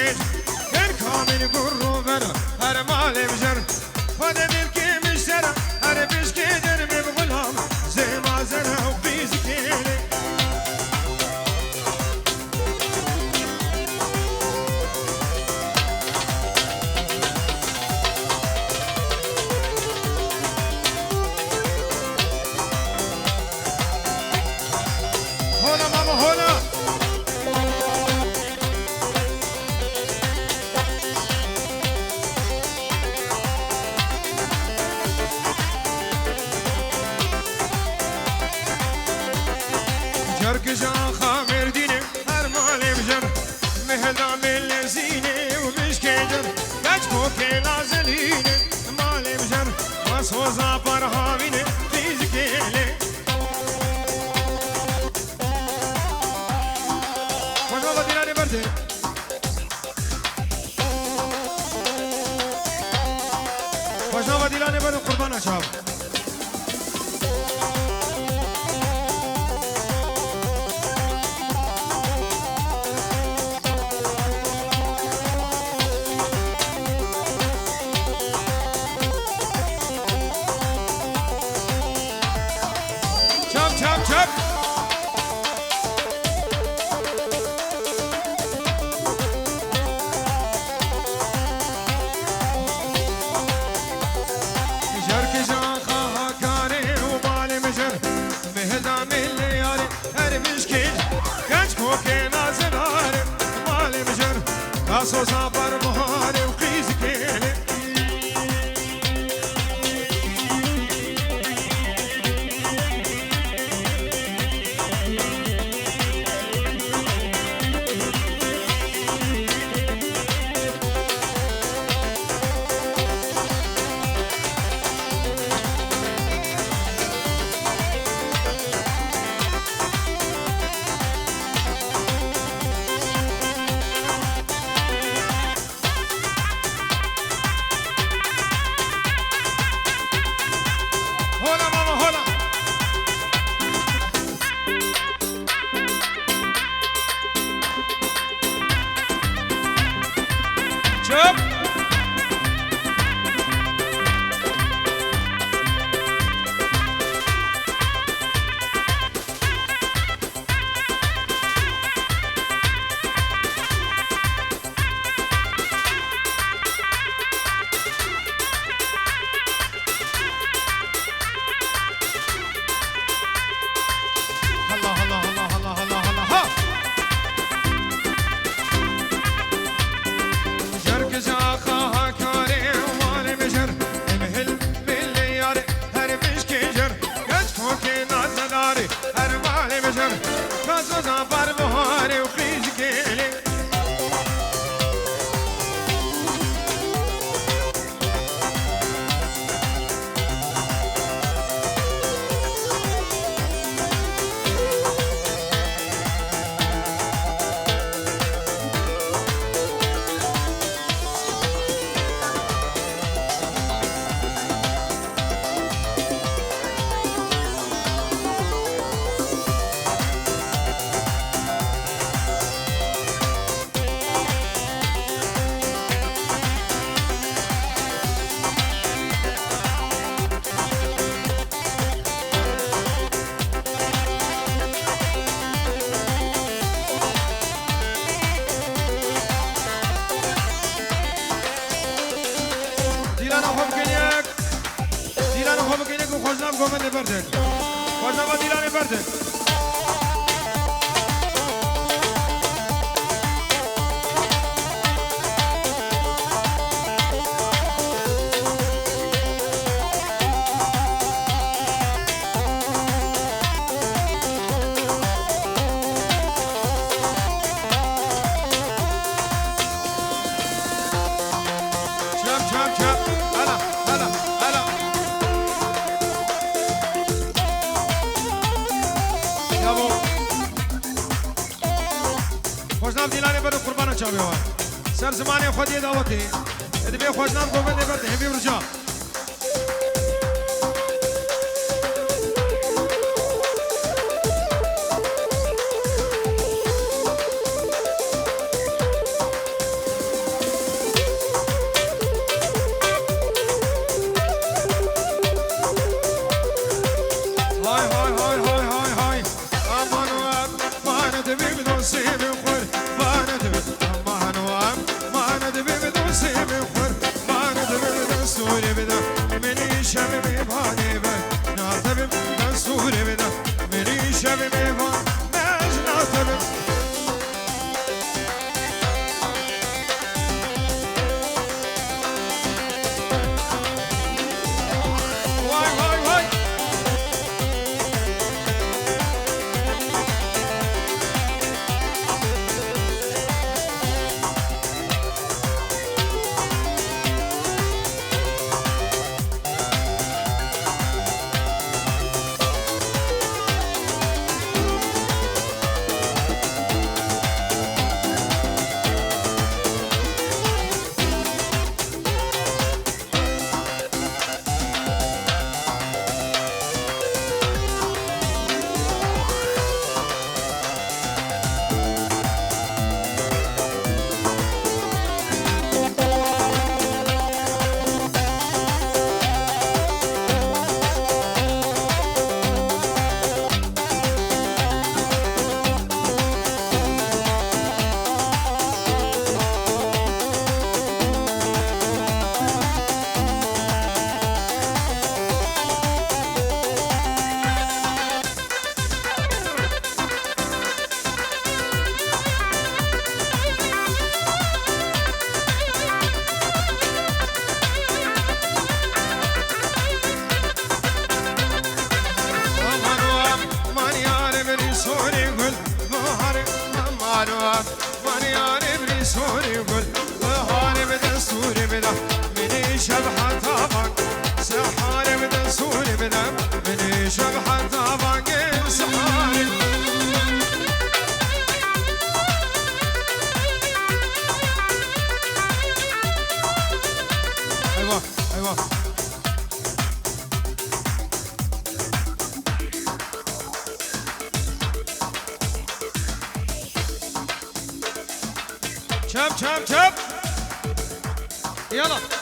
كيج كان كامل قرو برا هر مال بجر فانا ملكي مشترى هر بشكي دربي بغلام زي ما زرع وبيزكيلي هولا ماما هولا جرك جا خامر ديني هر مالي بجر مهدا من لزيني ومش كجر بجكو كي لازليني مالي بجر مصوزا برهاميني فيزكيلي وجوابا ديناني بردي وجوابا ديناني بردي قربانا شاب Chop, chop. جرك جاخا هكاري ومالي مجر مهدا ملياري هر مشكل كاش كوكي نازلاري مالي مجر كاسو زابر مهاري وقيز كيلي هولا ماما هولا شوف الله الله الله الله الله الله ها جرك جاخا هكاري ومالي مجر مهل ملياري هر مشكي جر كاش كوكي نازلاري هر مالي مجر كاسو زابر بهاري وخيج كيلي دیلان خوب کنیک دیلان خوب کنیک و خوشنام گومن بردن خوشنام دیلان بردن چپ چپ چپ هلا هلا هلا یابو خوشنام دیلانی برو قربان چاوی وای سر زمانی خودی دعوتی ادبی خوشنام گوبنده برده همی برجا شبحة طبق سحاري بدن سوري بدم مني شبحة طبق سحاري ايوه ايوه شب شب شب يلا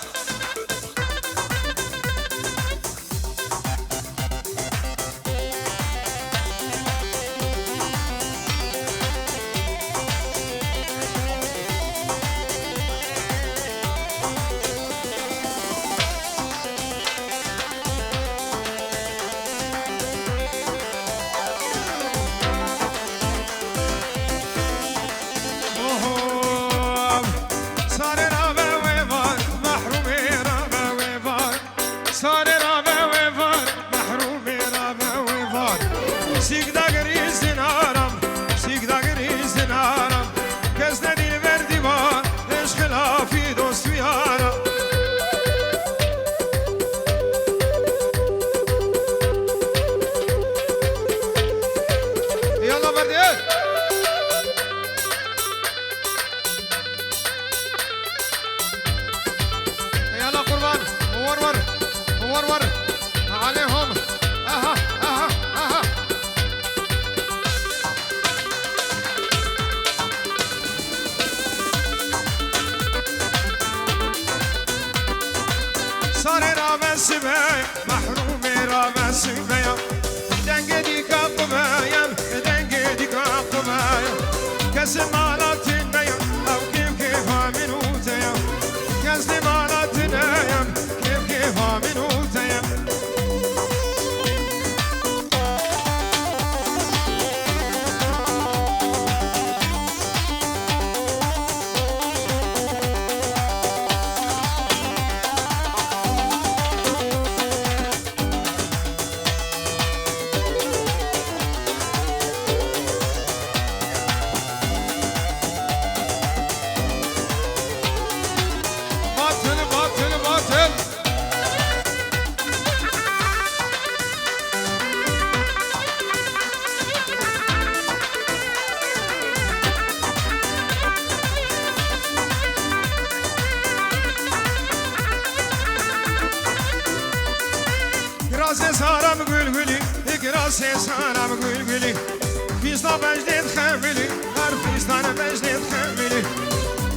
سارم گلگلی اگراس سارم گلگلی فیستا بجدید خملی هر فیستان بجدید خملی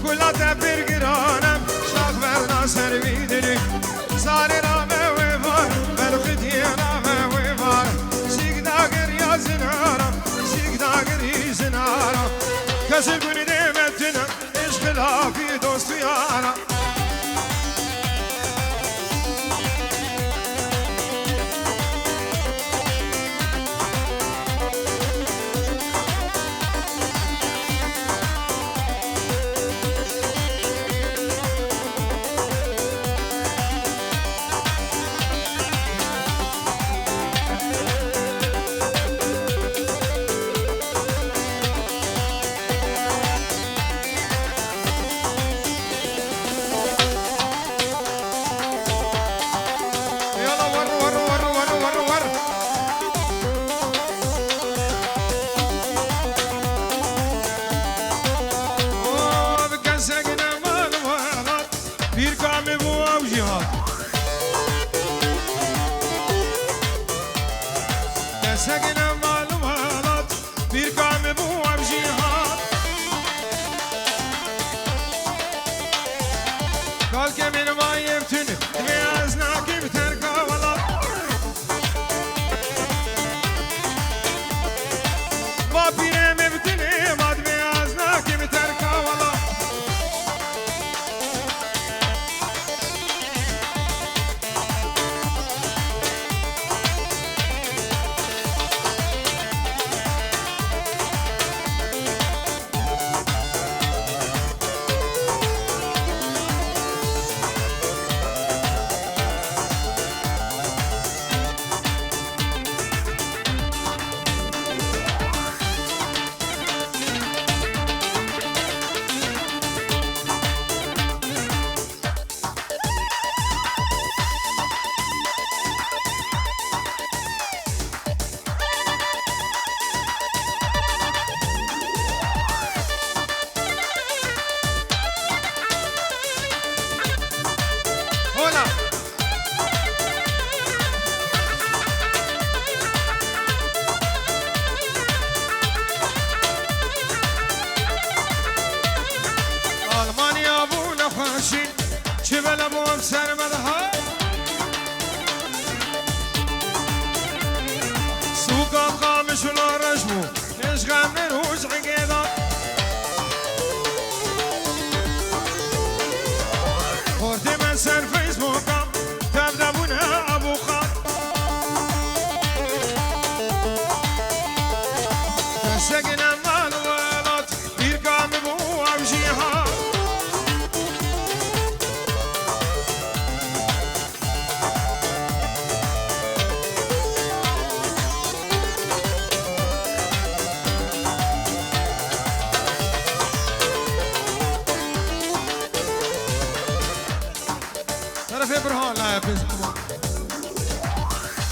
کلا تبیر گرانم شاخ برنا سر بیدلی ساری رامه و بار بلختی رامه و بار سیگ داگر یا زنارم سیگ داگر زنارم کسی گلی دیمتنم عشق لافی دوست یارم سگن معلومات bir kame bu avcihat kal ke min mayem tün ve azna kim terka wala va pire mevtine mad ve azna kim terka wala هلا ألمانيا أبو نخاشين جبل أبو أمسر مدها سوقا قامش ولا رجمو نشغى من هوش عقيدة خورتي من سر فيسبوكا تبدأ بنا أبو خان تسقنا مال ولد يرقام بو أمشيها طرف برهان لا پیز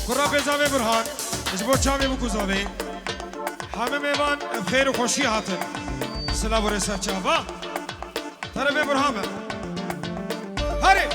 کرا پیزاوی برهان اجبو چاوی بکوزاوی همه میوان خیر و خوشی هاتن سلام و رسال چاوا طرف برهان هری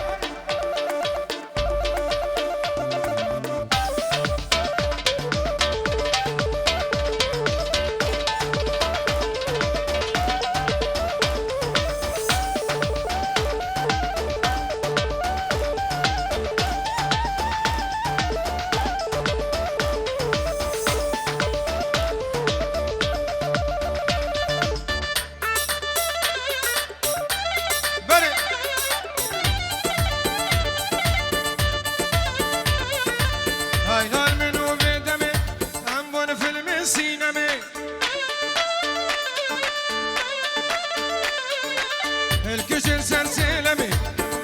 الكسر سلسلمي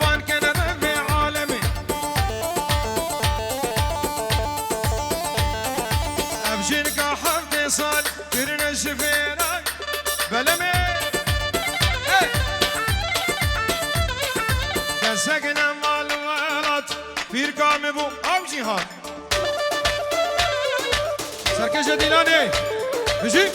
وان كان ربي عالمي ابجيك حفظي صال كرنا الشفيرة بلمي كسقنا مع الولد في رقام بو او جهاد سركش ديلاني بجي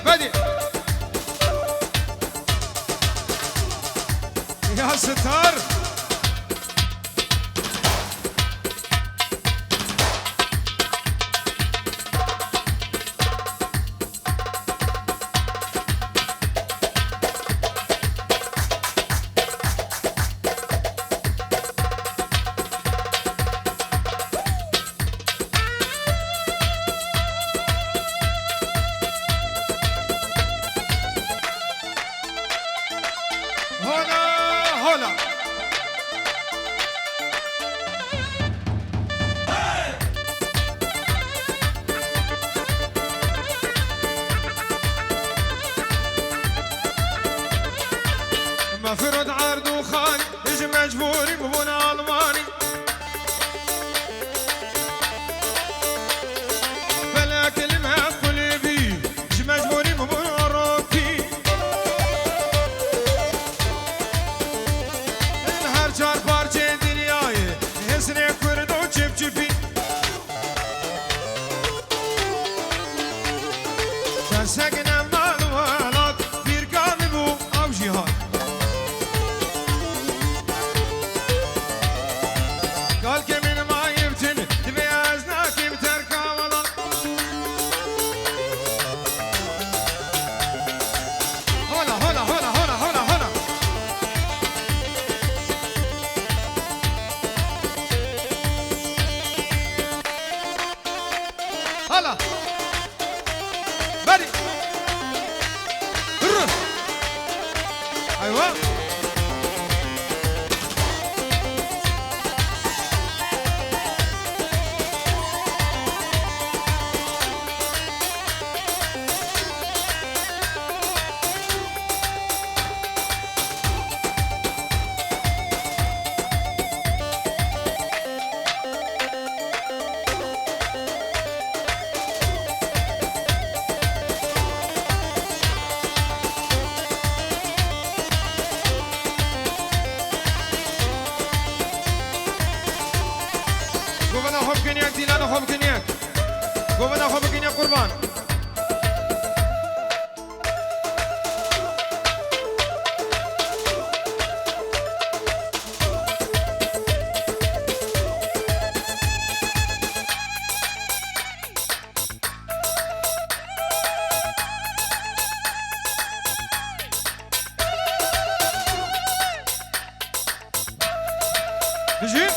بدي يا ستار هلا مفروض عرض وخالي يجي مجبوري ببنا ألماني فلا كلمة قلبي يجي مجبوري ببنا أوروبي الهر چار پارچه دنیای حسن کرد و چپ چپی تسکنم مال ولد بیرگام بو او جهاد قال که من ما يبتن تبي ازناك بتركا ولا هلا هلا هلا هلا هلا هلا هلا بدي خوب کنیک دیلان خوب کنیک گوبنا خوب کنیک قربان بجي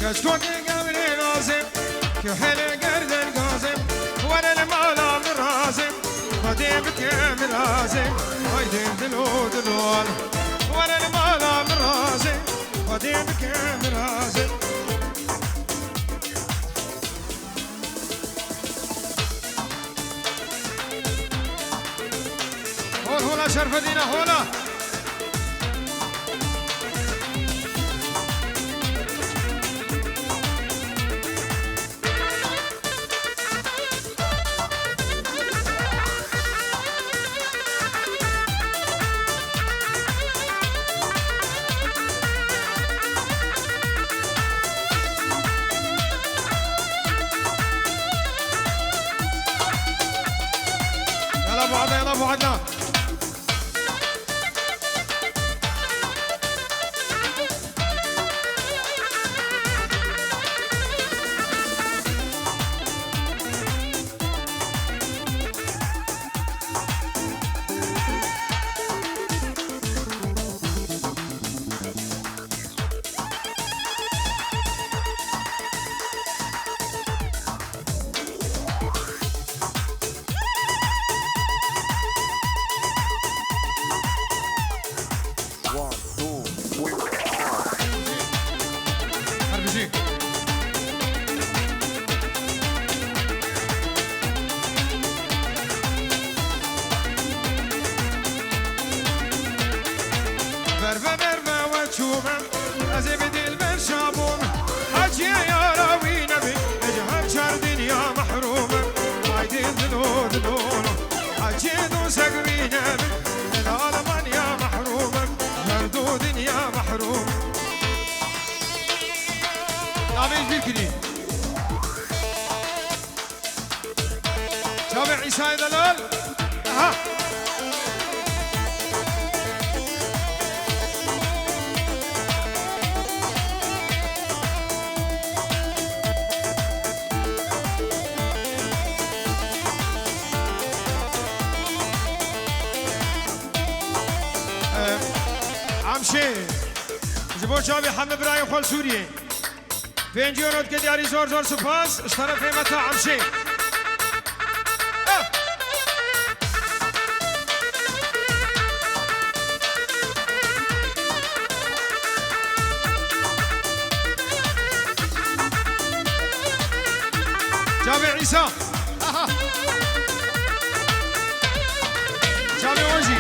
كشكوك قبلي لازم كحل قرد قازم وانا المالا من رازم قديمك من رازم هايدي دلو دلول وانا المالا من رازم قديمك من رازم هون هولا شرف دينا هولا يلا ابو عدنان تابع عيسى دلال اها عمشي جبو شابي حمد ابراهيم خال سوريا فينجيونات كدياري زور زور سپاس اشترف متا عمشي جابر عيسى جابر وجي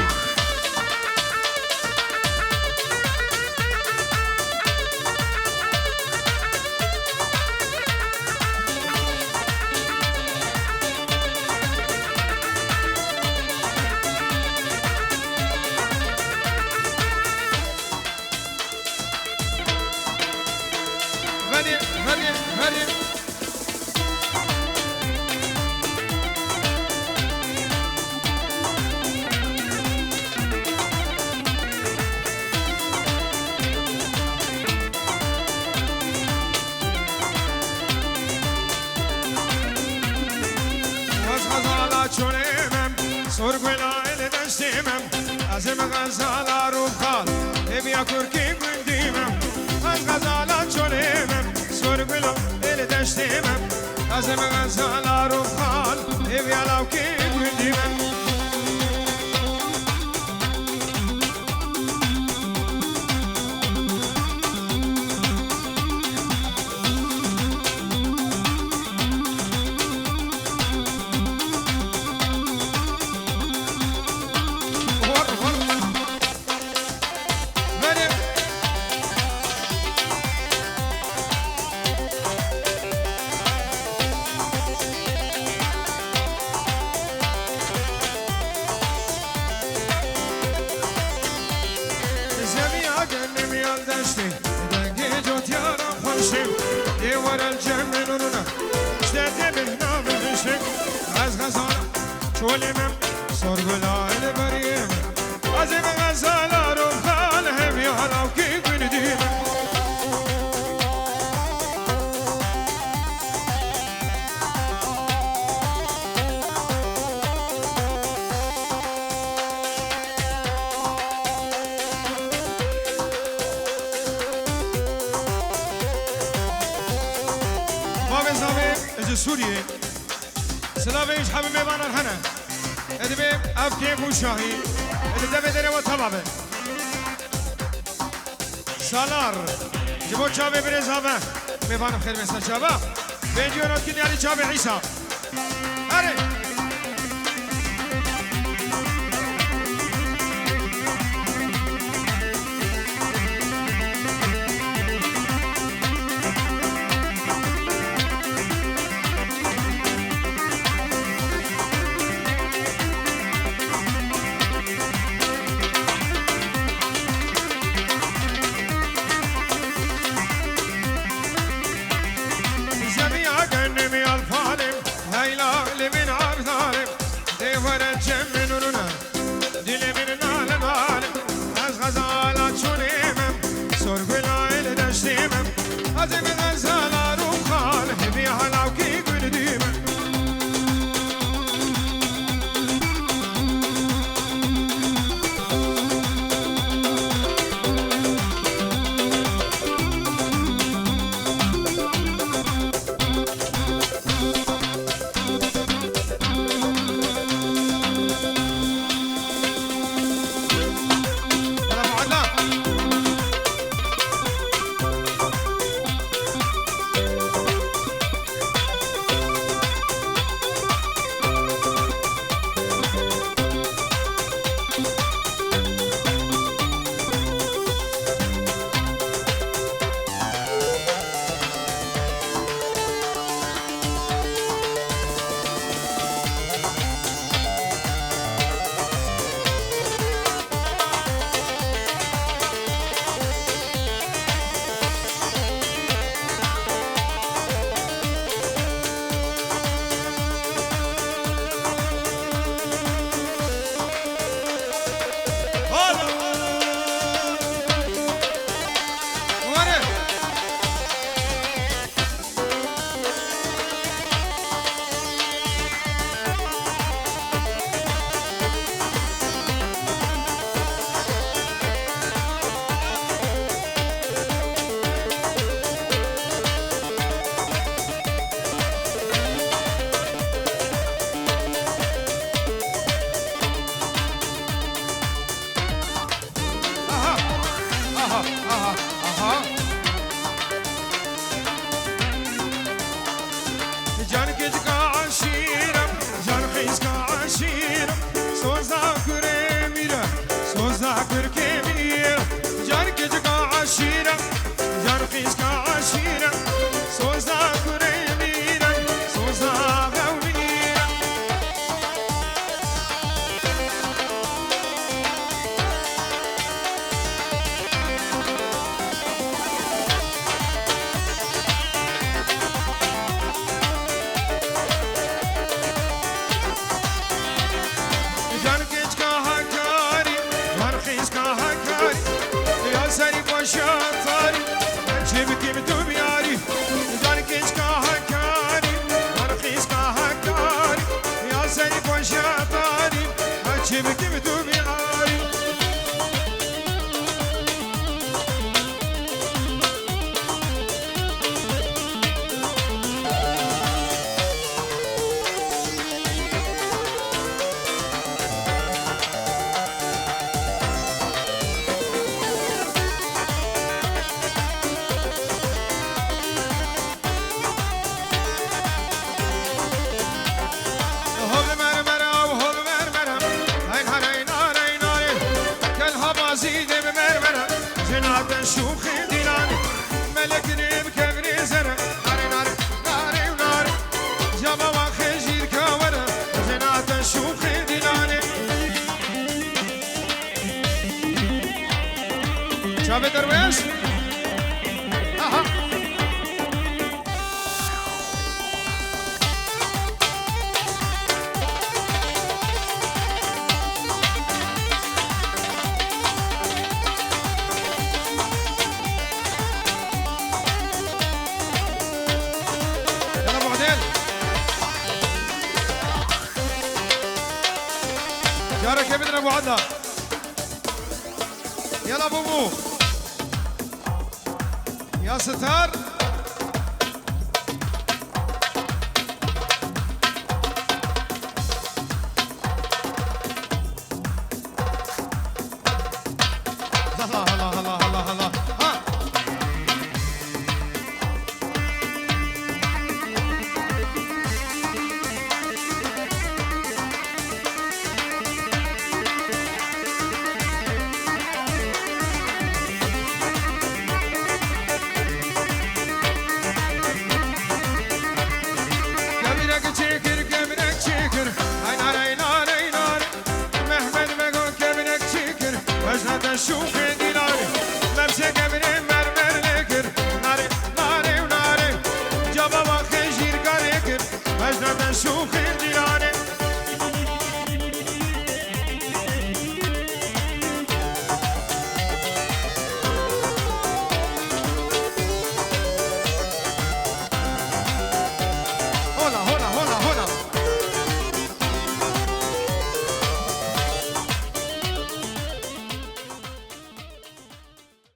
el desteğimem Azim gazalar ufal Ev yakur ki gündimem Az gazalar çolemem Sorgulu el desteğimem Azim gazalar ufal Ev yalav ki gündimem شولمم سرگلای بریم از این غزالا رو خال هم یالاو کی بندیم ما به زمین از سوریه سلامش حبیب میوان الحنه ادبی افکی خوشاهی ادبی داره و طبابه سالار جبو چابه برزابه میوان خیر مثل چابه بینجیونات کنی علی چابه عیسا هره زمین آگن نمی الفالم ساكي بدومي عاري شوخي ديلاني ملكني بكبري زرع ناري ناري ناري وناري جابا واخجير كورا جنات شوخي ديلاني شابي درويش اها جارك يا بدر ابو عدها يلا بوبو يا ستار الله الله الله الله الله ها شوخي ديلاني ممسك ابني مرمر لكر ناري ناري وناري جابا واخي جير قاريكر مجنة شوخي